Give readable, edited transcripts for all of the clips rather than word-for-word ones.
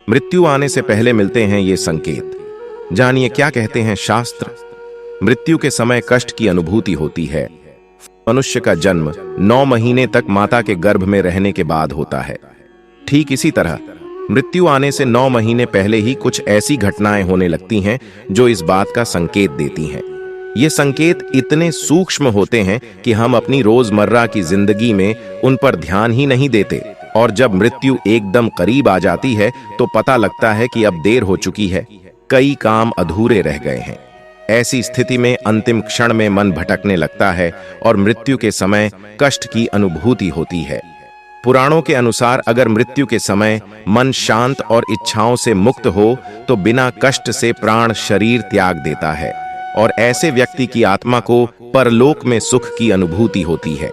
मृत्यु आने से पहले मिलते हैं ये संकेत। जानिए क्या कहते हैं शास्त्र। मृत्यु के समय कष्ट की अनुभूति होती है। मनुष्य का जन्म 9 महीने तक माता के गर्भ में रहने के बाद होता है। ठीक इसी तरह मृत्यु आने से 9 महीने पहले ही कुछ ऐसी घटनाएं होने लगती हैं जो इस बात का संकेत देती हैं। ये संकेत इतने सूक्ष्म होते हैं कि हम अपनी रोजमर्रा की जिंदगी में उन पर ध्यान ही नहीं देते, और जब मृत्यु एकदम करीब आ जाती है तो पता लगता है कि अब देर हो चुकी है, कई काम अधूरे रह गए हैं। ऐसी स्थिति में अंतिम क्षण में मन भटकने लगता है और मृत्यु के समय कष्ट की अनुभूति होती है। पुराणों के अनुसार अगर मृत्यु के समय मन शांत और इच्छाओं से मुक्त हो तो बिना कष्ट से प्राण शरीर त्याग देता है, और ऐसे व्यक्ति की आत्मा को परलोक में सुख की अनुभूति होती है।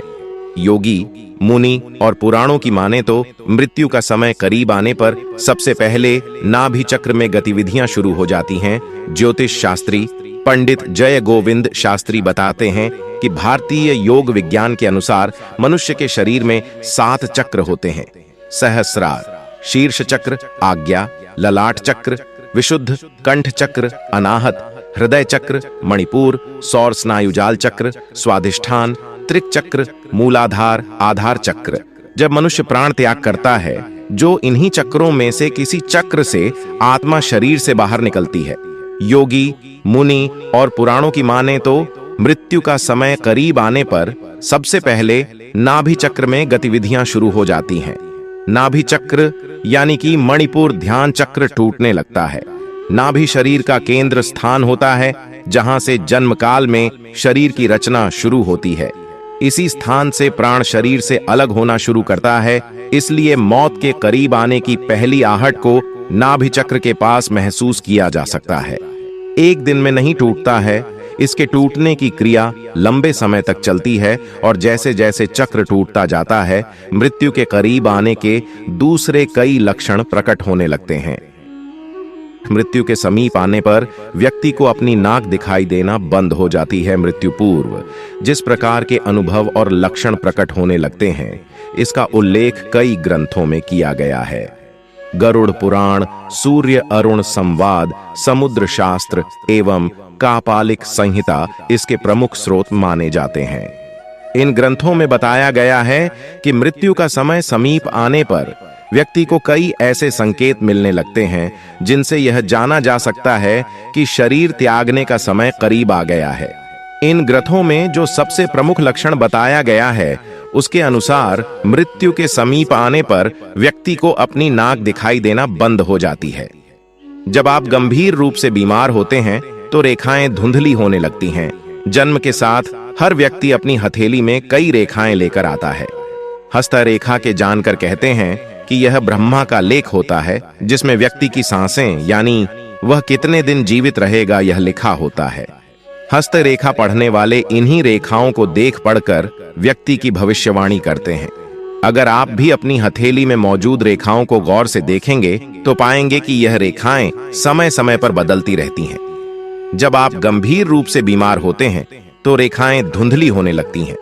योगी, मुनि और पुराणों की माने तो मृत्यु का समय करीब आने पर सबसे पहले नाभि चक्र में गतिविधियां शुरू हो जाती हैं। ज्योतिष शास्त्री पंडित जय गोविंद शास्त्री बताते हैं कि भारतीय योग विज्ञान के अनुसार मनुष्य के शरीर में 7 चक्र होते हैं। सहस्रार, शीर्ष चक्र, आज्ञा, ललाट चक्र, विशुद्ध, कंठ चक्र, अनाहत, हृदय चक्र, मणिपुर, सौर स्नायुजाल चक्र, स्वाधिष्ठान, त्रिक चक्र, मूलाधार, आधार चक्र। जब मनुष्य प्राण त्याग करता है, जो इन्हीं चक्रों में से किसी चक्र से आत्मा शरीर से बाहर निकलती है। योगी, मुनि और पुराणों की माने तो मृत्यु का समय करीब आने पर सबसे पहले नाभि चक्र में गतिविधियां शुरू हो जाती हैं। नाभि चक्र यानी कि मणिपुर ध्यान चक्र टूटने लगता है। नाभि शरीर का केंद्र स्थान होता है जहां से जन्म काल में शरीर की रचना शुरू होती है। इसी स्थान से प्राण शरीर से अलग होना शुरू करता है, इसलिए मौत के करीब आने की पहली आहट को नाभि चक्र के पास महसूस किया जा सकता है। एक दिन में नहीं टूटता है, इसके टूटने की क्रिया लंबे समय तक चलती है, और जैसे जैसे चक्र टूटता जाता है मृत्यु के करीब आने के दूसरे कई लक्षण प्रकट होने लगते हैं। मृत्यु के समीप आने पर व्यक्ति को अपनी नाक दिखाई देना बंद हो जाती है। मृत्यु पूर्व जिस प्रकार के अनुभव और लक्षण प्रकट होने लगते हैं, इसका उल्लेख कई ग्रंथों में किया गया है। गरुड़ पुराण, सूर्य अरुण संवाद, समुद्र शास्त्र एवं कापालिक संहिता इसके प्रमुख स्रोत माने जाते हैं। इन ग्रंथों में बताया गया है कि मृत्यु का समय समीप आने पर व्यक्ति को कई ऐसे संकेत मिलने लगते हैं जिनसे यह जाना जा सकता है कि शरीर त्यागने का समय करीब आ गया है। इन ग्रंथों में जो सबसे प्रमुख लक्षण बताया गया है, उसके अनुसार मृत्यु के समीप आने पर व्यक्ति को अपनी नाक दिखाई देना बंद हो जाती है। जब आप गंभीर रूप से बीमार होते हैं तो रेखाएं धुंधली होने लगती हैं। जन्म के साथ हर व्यक्ति अपनी हथेली में कई रेखाएं लेकर आता है। हस्तरेखा के जानकर कहते हैं कि यह ब्रह्मा का लेख होता है, जिसमें व्यक्ति की सांसें यानी वह कितने दिन जीवित रहेगा यह लिखा होता है। हस्तरेखा पढ़ने वाले इन्हीं रेखाओं को देख पढ़कर व्यक्ति की भविष्यवाणी करते हैं। अगर आप भी अपनी हथेली में मौजूद रेखाओं को गौर से देखेंगे तो पाएंगे कि यह रेखाएं समय समय पर बदलती रहती हैं। जब आप गंभीर रूप से बीमार होते हैं तो रेखाएं धुंधली होने लगती हैं।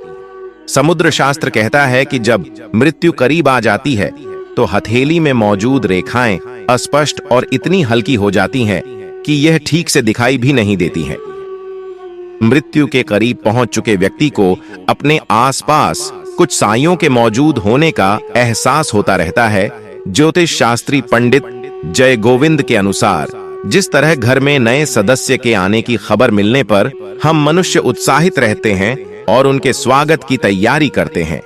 समुद्र शास्त्र कहता है कि जब मृत्यु करीब आ जाती है तो हथेली में मौजूद रेखाएं अस्पष्ट और इतनी हल्की हो जाती हैं कि यह ठीक से दिखाई भी नहीं देती हैं। मृत्यु के करीब पहुंच चुके व्यक्ति को अपने आसपास कुछ साइयों के मौजूद होने का एहसास होता रहता है। ज्योतिष शास्त्री पंडित जय गोविंद के अनुसार जिस तरह घर में नए सदस्य के आने की खबर मिलने पर हम मनुष्य उत्साहित रहते हैं और उनके स्वागत की तैयारी करते हैं,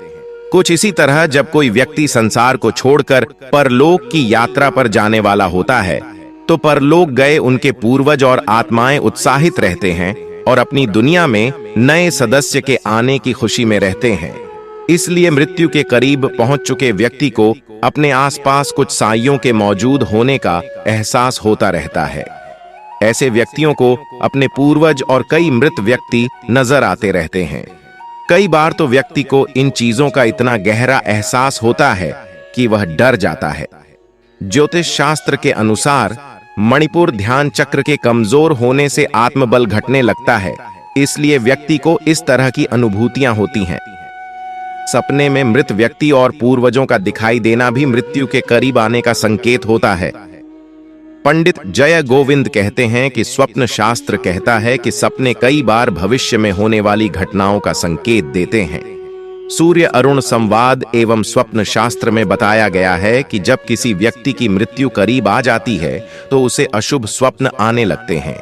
कुछ इसी तरह जब कोई व्यक्ति संसार को छोड़कर परलोक की यात्रा पर जाने वाला होता है तो परलोक गए उनके पूर्वज और आत्माएं उत्साहित रहते हैं और अपनी दुनिया में नए सदस्य के आने की खुशी में रहते हैं। इसलिए मृत्यु के करीब पहुंच चुके व्यक्ति को अपने आसपास कुछ साइयों के मौजूद होने का एहसास होता रहता है। ऐसे व्यक्तियों को अपने पूर्वज और कई मृत व्यक्ति नजर आते रहते हैं। कई बार तो व्यक्ति को इन चीजों का इतना गहरा एहसास होता है कि वह डर जाता है। ज्योतिष शास्त्र के अनुसार मणिपुर ध्यान चक्र के कमजोर होने से आत्मबल घटने लगता है, इसलिए व्यक्ति को इस तरह की अनुभूतियां होती हैं। सपने में मृत व्यक्ति और पूर्वजों का दिखाई देना भी मृत्यु के करीब आने का संकेत होता है। पंडित जय गोविंद कहते हैं कि स्वप्न शास्त्र कहता है कि सपने कई बार भविष्य में होने वाली घटनाओं का संकेत देते हैं। सूर्य अरुण संवाद एवं स्वप्न शास्त्र में बताया गया है कि जब किसी व्यक्ति की मृत्यु करीब आ जाती है तो उसे अशुभ स्वप्न आने लगते हैं।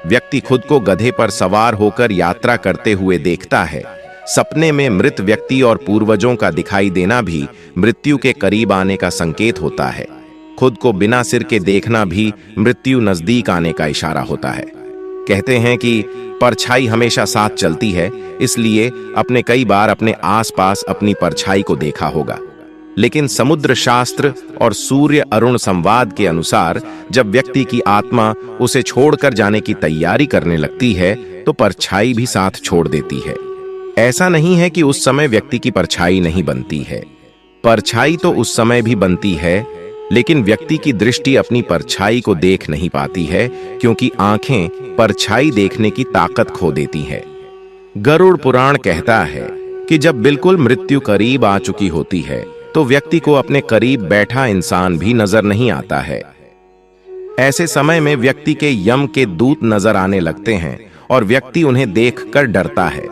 व्यक्ति खुद को गधे पर सवार होकर यात्रा करते हुए देखता है। सपने में मृत व्यक्ति और पूर्वजों का दिखाई देना भी मृत्यु के करीब आने का संकेत होता है। खुद को बिना सिर के देखना भी मृत्यु नजदीक आने का इशारा होता है। कहते हैं कि परछाई हमेशा साथ चलती है, इसलिए आपने कई बार अपने आसपास अपनी परछाई को देखा होगा। लेकिन समुद्र शास्त्र और सूर्य अरुण संवाद के अनुसार जब व्यक्ति की आत्मा उसे छोड़कर जाने की तैयारी करने लगती है तो परछाई भी साथ छोड़ देती है। ऐसा नहीं है कि उस समय व्यक्ति की परछाई नहीं बनती है। परछाई तो उस समय भी बनती है, लेकिन व्यक्ति की दृष्टि अपनी परछाई को देख नहीं पाती है, क्योंकि आंखें परछाई देखने की ताकत खो देती है। गरुड़ पुराण कहता है कि जब बिल्कुल मृत्यु करीब आ चुकी होती है तो व्यक्ति को अपने करीब बैठा इंसान भी नजर नहीं आता है। ऐसे समय में व्यक्ति के यम के दूत नजर आने लगते हैं और व्यक्ति उन्हें देखकर डरता है।